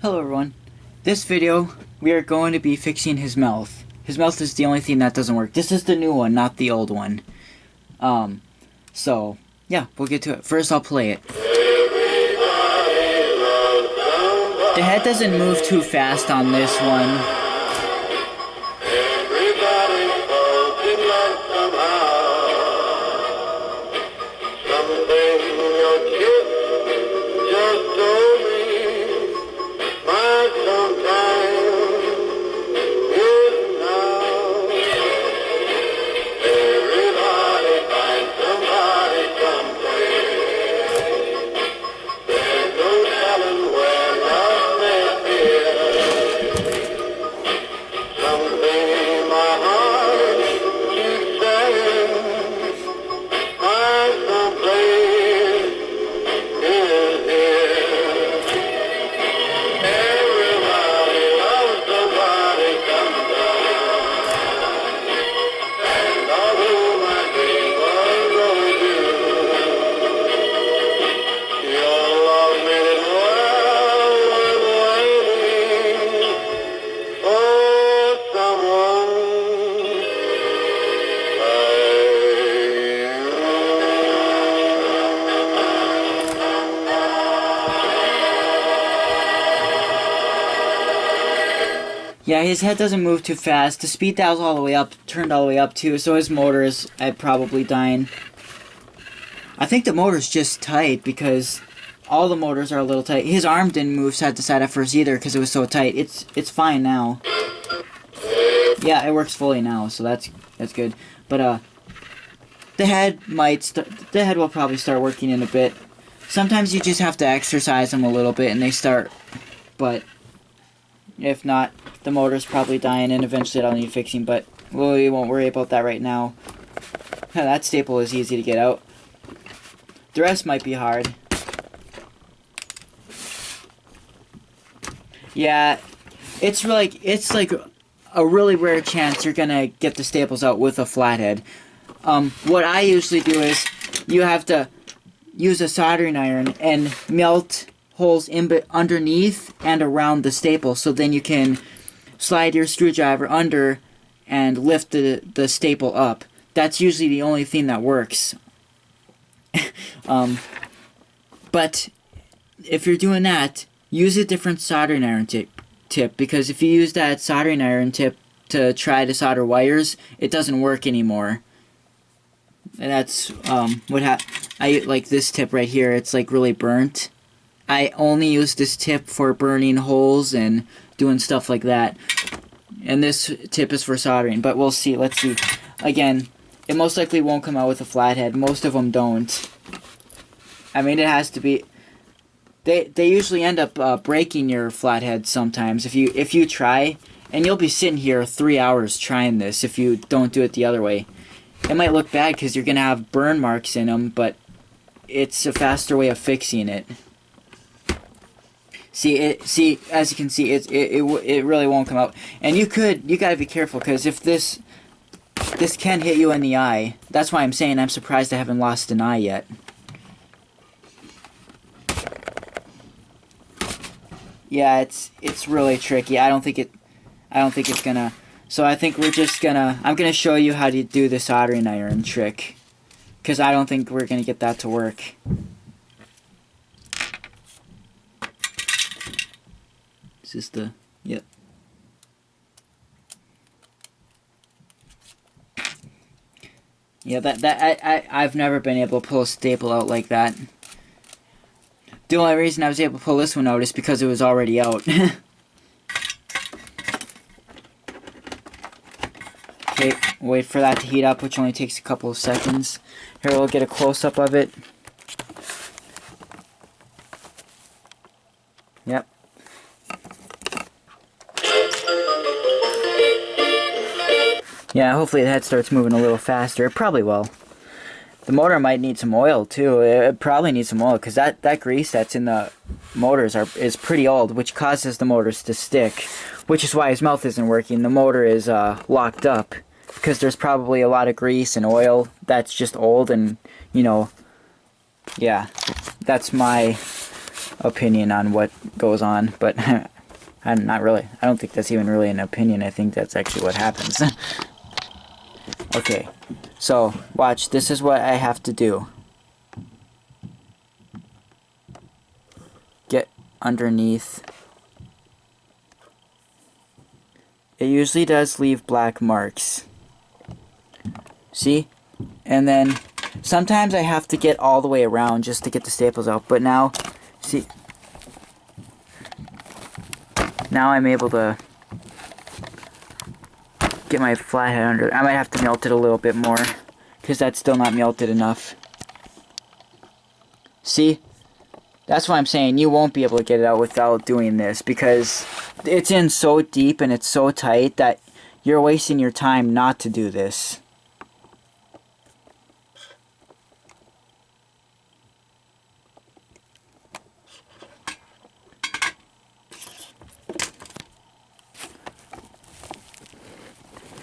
Hello everyone. This video, we are going to be fixing his mouth. His mouth is the only thing that doesn't work. This is the new one, not the old one. So, yeah, we'll get to it. First, I'll play it. The head doesn't move too fast on this one. Yeah, his head doesn't move too fast. The speed dial's all the way up, turned all the way up too, so his motor is probably dying. I think the motor's just tight because all the motors are a little tight. His arm didn't move side to side at first either because it was so tight. It's fine now. Yeah, it works fully now, so that's good. But the head will probably start working in a bit. Sometimes you just have to exercise them a little bit and they start, but if not, the motor's probably dying and eventually it'll need fixing, but we won't worry about that right now. That staple is easy to get out. The rest might be hard. Yeah, it's like a really rare chance you're gonna get the staples out with a flathead. What I usually do is you have to use a soldering iron and melt holes underneath and around the staple, so then you can slide your screwdriver under and lift the staple up. That's usually the only thing that works. But if you're doing that, use a different soldering iron tip, because if you use that soldering iron tip to try to solder wires, it doesn't work anymore. And that's I like this tip right here. It's like really burnt. I only use this tip for burning holes and doing stuff like that. And this tip is for soldering, but we'll see. Let's see. Again, it most likely won't come out with a flathead. Most of them don't. I mean, it has to be. They usually end up breaking your flathead sometimes if you try, and you'll be sitting here 3 hours trying this if you don't do it the other way. It might look bad because you're gonna have burn marks in them, but it's a faster way of fixing it. See, as you can see, it really won't come out. And you gotta be careful, because if this can hit you in the eye. That's why I'm saying I'm surprised I haven't lost an eye yet. Yeah, it's really tricky. I don't think it's gonna. So I think I'm gonna show you how to do the soldering iron trick, because I don't think we're gonna get that to work. Is this the, yep. Yeah, I've never been able to pull a staple out like that. The only reason I was able to pull this one out is because it was already out. Okay, wait for that to heat up, which only takes a couple of seconds. Here, we'll get a close-up of it. Yep. Yeah, hopefully the head starts moving a little faster. It probably will. The motor might need some oil too. It probably needs some oil, because that grease that's in the motors is pretty old, which causes the motors to stick, which is why his mouth isn't working. The motor is locked up because there's probably a lot of grease and oil that's just old, and you know, yeah, that's my opinion on what goes on, but I'm not really. I don't think that's even really an opinion. I think that's actually what happens. Okay, so watch. This is what I have to do. Get underneath. It usually does leave black marks. See? And then sometimes I have to get all the way around just to get the staples out. But now, see, now I'm able to get my flathead under. I might have to melt it a little bit more because that's still not melted enough. See? That's why I'm saying you won't be able to get it out without doing this, because it's in so deep and it's so tight that you're wasting your time not to do this.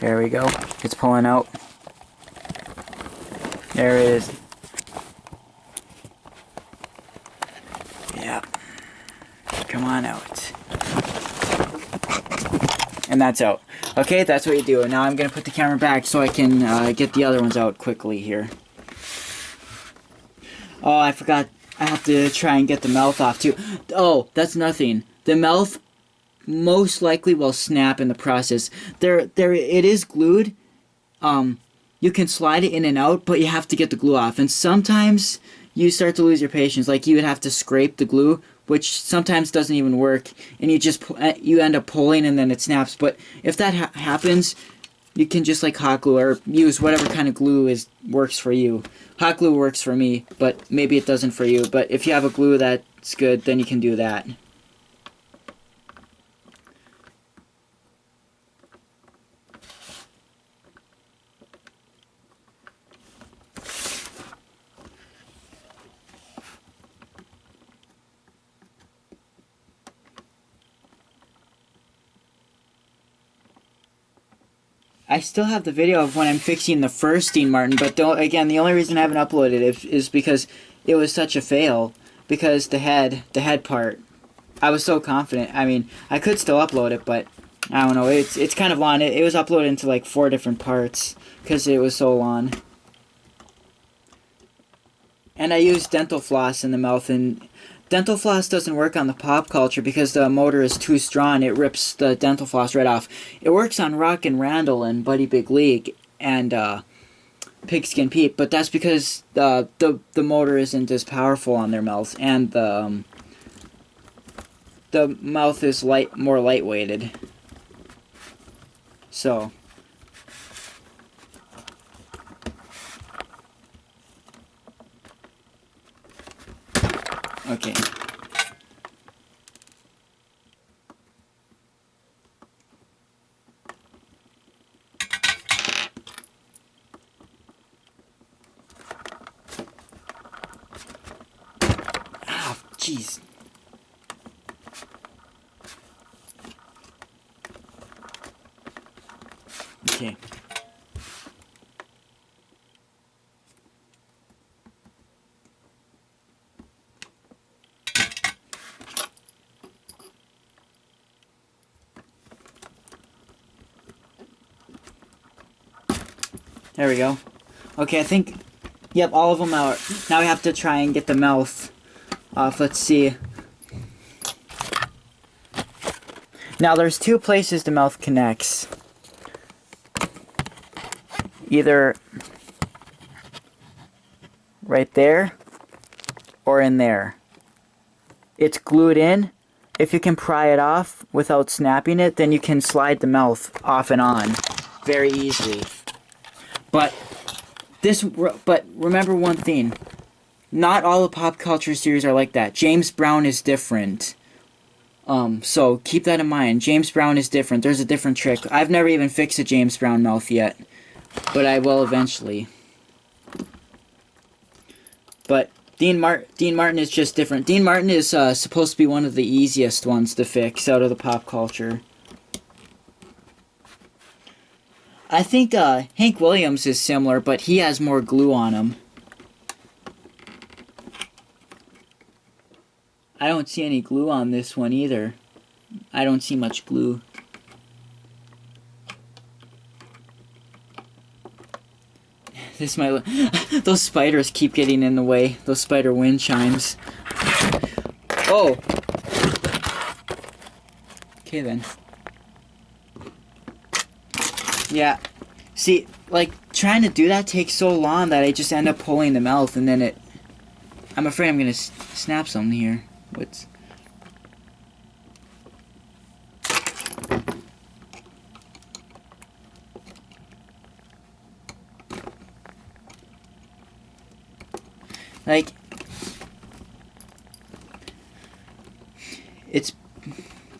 There we go. It's pulling out. There it is. Yeah. Come on out. And that's out. Okay, that's what you do. Now I'm going to put the camera back so I can get the other ones out quickly here. Oh, I forgot. I have to try and get the mouth off too. Oh, that's nothing. The mouth most likely will snap in the process. It is glued. You can slide it in and out, but you have to get the glue off. And sometimes you start to lose your patience. Like, you would have to scrape the glue, which sometimes doesn't even work, and you end up pulling and then it snaps. But if that happens, you can just like hot glue or use whatever kind of glue works for you. Hot glue works for me, but maybe it doesn't for you. But if you have a glue that's good, then you can do that. I still have the video of when I'm fixing the first Dean Martin, but again, the only reason I haven't uploaded it is because it was such a fail. Because the head part, I was so confident. I mean, I could still upload it, but I don't know. It's kind of long. It was uploaded into like 4 different parts because it was so long. And I used dental floss in the mouth, and dental floss doesn't work on the pop culture because the motor is too strong. It rips the dental floss right off. It works on Rock and Randall and Buddy Big League and Pigskin Pete, but that's because the motor isn't as powerful on their mouths, and the mouth is more lightweighted. So okay. Ah, jeez. Okay. There we go. Okay, I think, yep, all of them out. Now we have to try and get the mouth off. Let's see. Now there's 2 places the mouth connects. Either right there or in there. It's glued in. If you can pry it off without snapping it, then you can slide the mouth off and on very easily. But remember one thing. Not all the pop culture series are like that. James Brown is different. So keep that in mind. James Brown is different. There's a different trick. I've never even fixed a James Brown mouth yet, but I will eventually. But Dean Martin is just different. Dean Martin is supposed to be one of the easiest ones to fix out of the pop culture. I think Hank Williams is similar, but he has more glue on him. I don't see any glue on this one either. I don't see much glue. This might those spiders keep getting in the way. Those spider wind chimes. Oh! Okay then. Yeah. See, like, trying to do that takes so long that I just end up pulling the mouth and then it... I'm afraid I'm gonna snap something here. What's... Like... It's...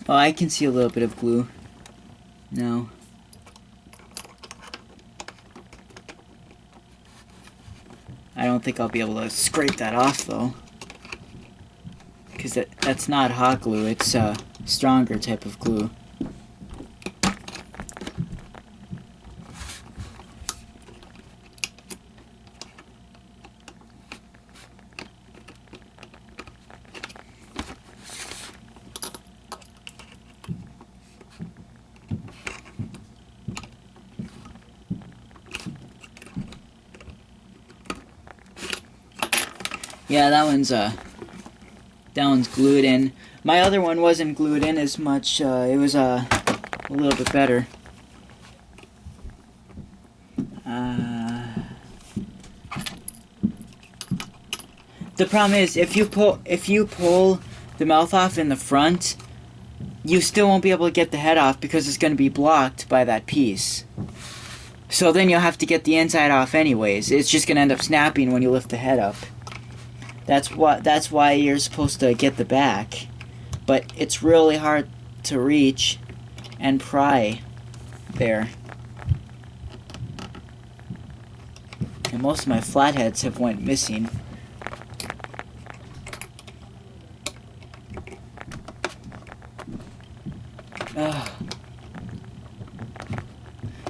Oh, I can see a little bit of glue. No. I don't think I'll be able to scrape that off though. Because that's not hot glue, it's a stronger type of glue. Yeah, that one's glued in. My other one wasn't glued in as much. It was a little bit better. The problem is if you pull the mouth off in the front, you still won't be able to get the head off because it's going to be blocked by that piece. So then you'll have to get the inside off anyways. It's just going to end up snapping when you lift the head up. That's why you're supposed to get the back. But it's really hard to reach and pry there. And most of my flatheads have went missing.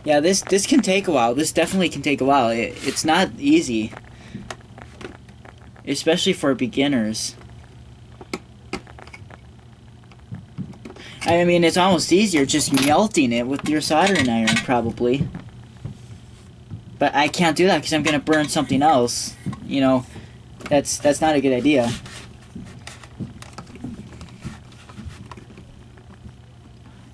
Yeah, this can take a while. This definitely can take a while. It's not easy. Especially for beginners. I mean, it's almost easier just melting it with your soldering iron, probably. But I can't do that because I'm going to burn something else. You know, that's not a good idea.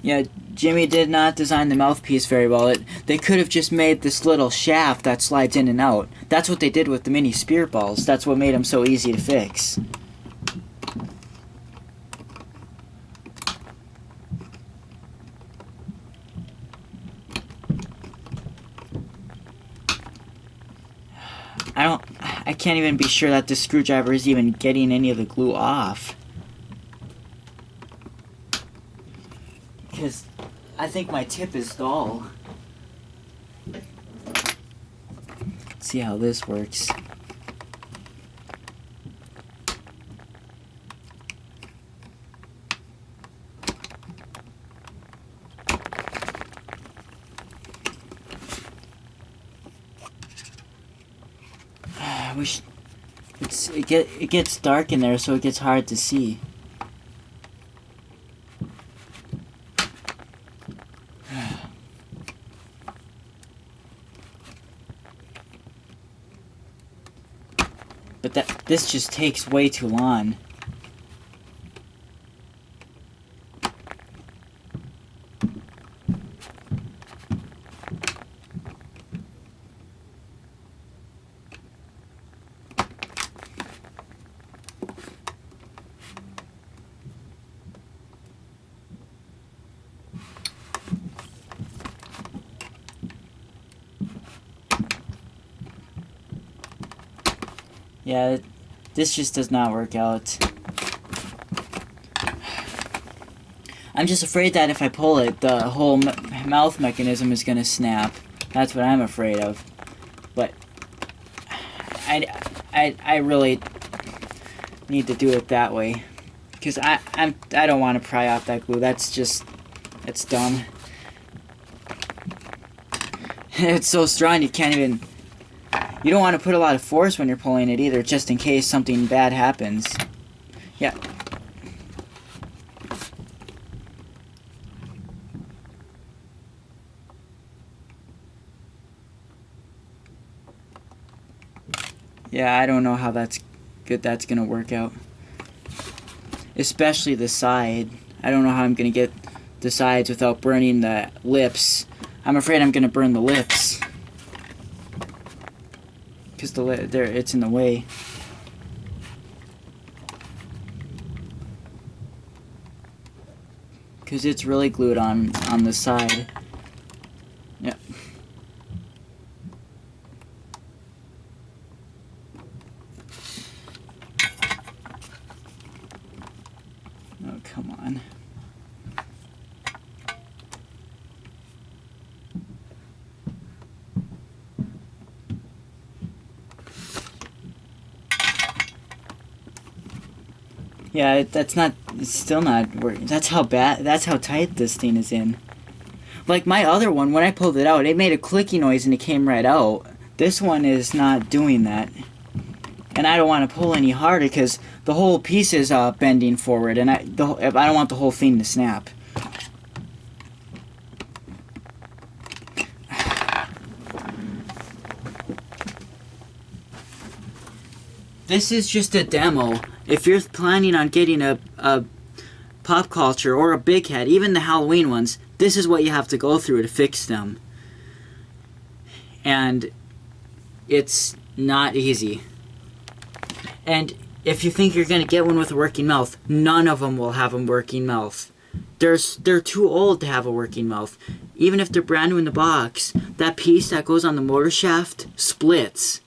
Yeah, Jimmy did not design the mouthpiece very well. They could have just made this little shaft that slides in and out. That's what they did with the mini spear balls. That's what made them so easy to fix. I can't even be sure that this screwdriver is even getting any of the glue off. Because I think my tip is dull. Let's see how this works. I wish it gets dark in there, so it gets hard to see. But this just takes way too long. Yeah, this just does not work out. I'm just afraid that if I pull it, the whole mouth mechanism is going to snap. That's what I'm afraid of. But I really need to do it that way, because I don't want to pry off that glue. That's dumb. It's so strong you can't even. You don't want to put a lot of force when you're pulling it either, just in case something bad happens. Yeah. Yeah, I don't know how that's gonna work out. Especially the side. I don't know how I'm gonna get the sides without burning the lips. I'm afraid I'm gonna burn the lips. Because it's in the way. Because it's really glued on the side. Yep. Oh, come on. Yeah, it's still not working. That's how tight this thing is in. Like my other one, when I pulled it out, it made a clicky noise and it came right out. This one is not doing that. And I don't want to pull any harder because the whole piece is bending forward, and I don't want the whole thing to snap. This is just a demo. If you're planning on getting a pop culture or a big head, even the Halloween ones, this is what you have to go through to fix them. And it's not easy. And if you think you're going to get one with a working mouth, none of them will have a working mouth. They're too old to have a working mouth. Even if they're brand new in the box, that piece that goes on the motor shaft splits.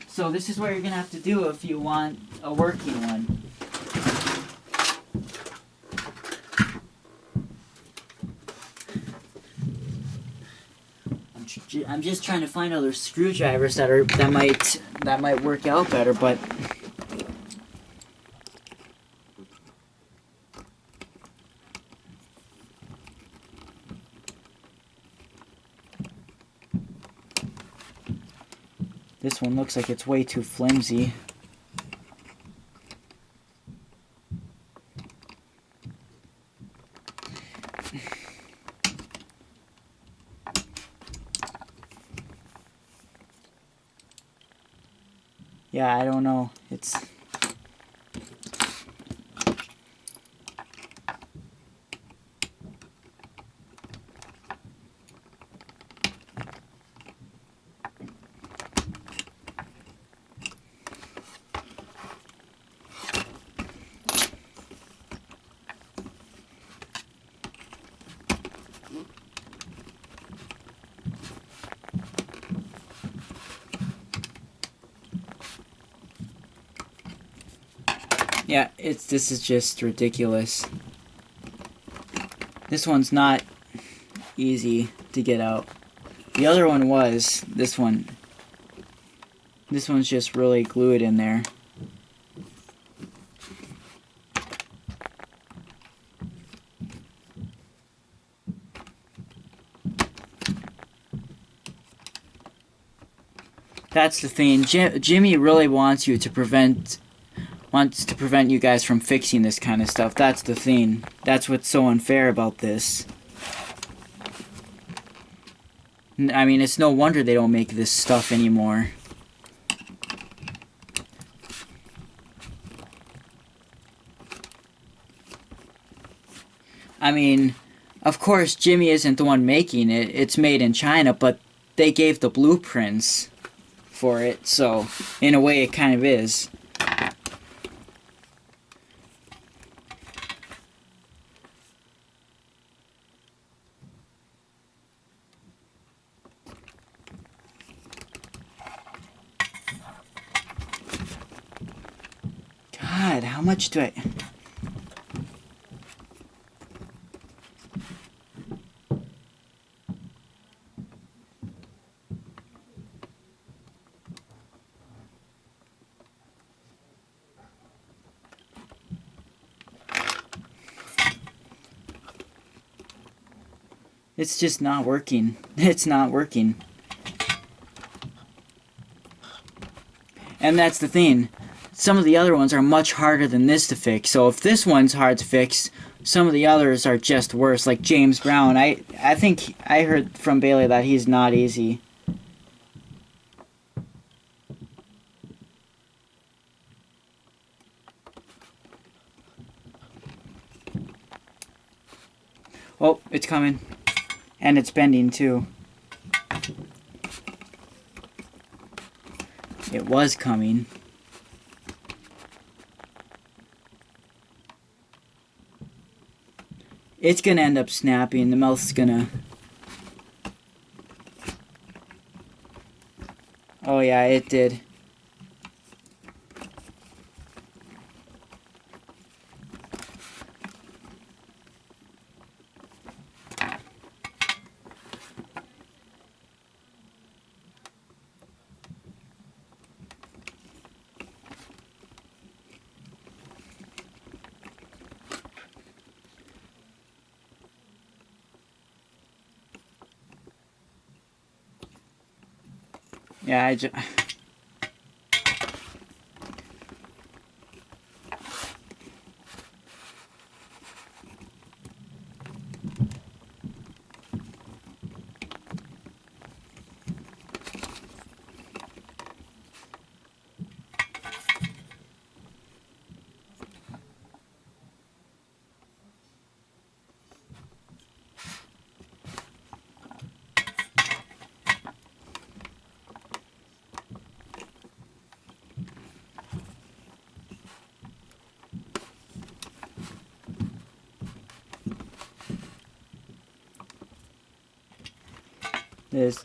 So this is what you're going to have to do if you want a working one. I'm just trying to find other screwdrivers that might work out better, but this one looks like it's way too flimsy. Yeah, I don't know. It's... Yeah, this is just ridiculous. This one's not easy to get out. The other one was. This one's just really glued in there. That's the thing. Jimmy really wants you to prevent you guys from fixing this kind of stuff. That's the thing. That's what's so unfair about this. I mean, it's no wonder they don't make this stuff anymore. I mean, of course, Jimmy isn't the one making it. It's made in China, but they gave the blueprints for it, so in a way it kind of is. God, how much do I... It's just not working. It's not working. And that's the thing. Some of the other ones are much harder than this to fix. So if this one's hard to fix, some of the others are just worse. Like James Brown. I think I heard from Bailey that he's not easy. Oh, it's coming. And it's bending too. It was coming. It's gonna end up snapping. The mouth's gonna... Oh yeah, it did. Yeah, I just...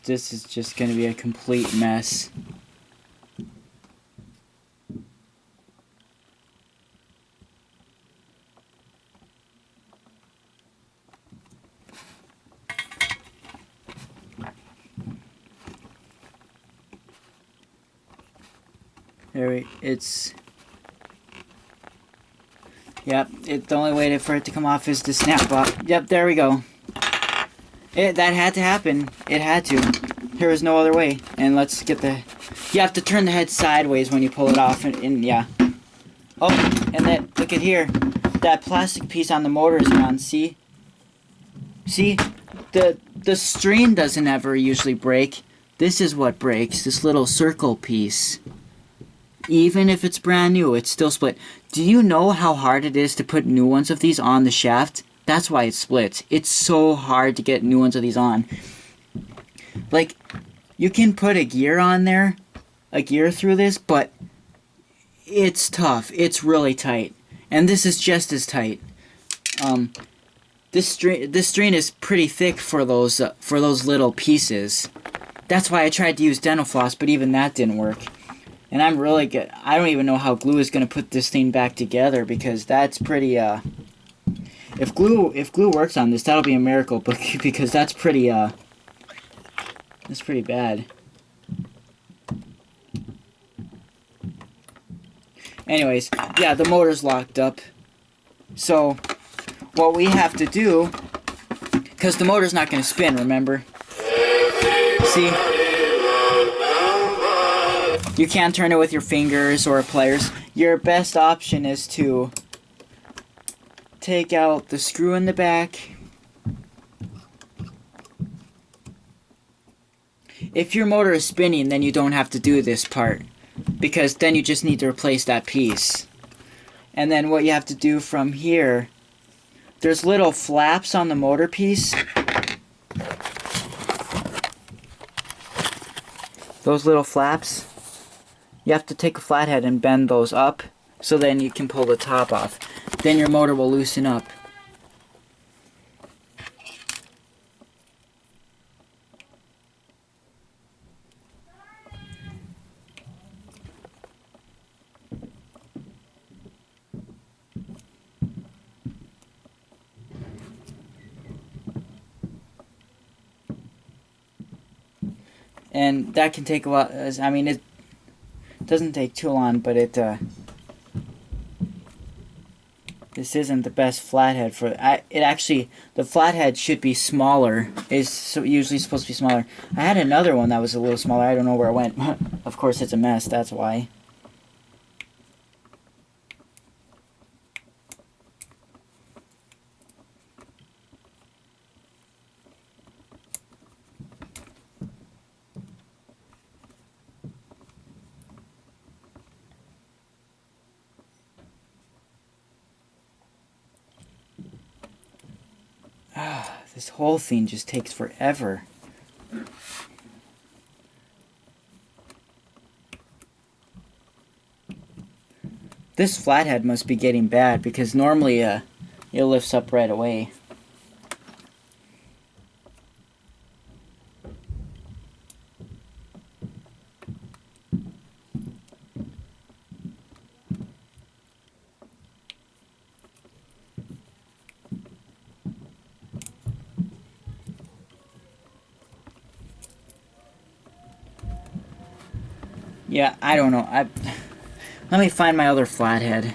This is just gonna be a complete mess. It's... Yep, the only way for it to come off is to snap off. Yep, there we go. That had to happen. It had to. There was no other way. And let's get the... You have to turn the head sideways when you pull it off. And yeah. Oh, and then, look at here. That plastic piece on the motor is gone. See? See? The string doesn't ever usually break. This is what breaks. This little circle piece. Even if it's brand new, it's still split. Do you know how hard it is to put new ones of these on the shaft? That's why it splits. It's so hard to get new ones of these on. Like, you can put a gear on there, a gear through this, but it's tough. It's really tight. And this is just as tight. This string is pretty thick for those little pieces. That's why I tried to use dental floss, but even that didn't work. And I'm really good. I don't even know how glue is going to put this thing back together, because that's pretty, if glue works on this, that'll be a miracle, because that's pretty bad. Anyways, yeah, the motor's locked up. So, what we have to do, because the motor's not going to spin, remember? See? You can't turn it with your fingers or pliers. Your best option is to take out the screw in the back. If your motor is spinning, then you don't have to do this part, because then you just need to replace that piece. And then what you have to do from here, there's little flaps on the motor piece. Those little flaps, you have to take a flathead and bend those up, so then you can pull the top off. Then your motor will loosen up. And that can take a lot. I mean, it doesn't take too long, but this isn't the best flathead for it. Actually, the flathead should be smaller. It's usually supposed to be smaller. I had another one that was a little smaller. I don't know where it went. Of course, it's a mess. That's why. This whole thing just takes forever. This flathead must be getting bad because normally it lifts up right away. Yeah, I don't know. Let me find my other flathead.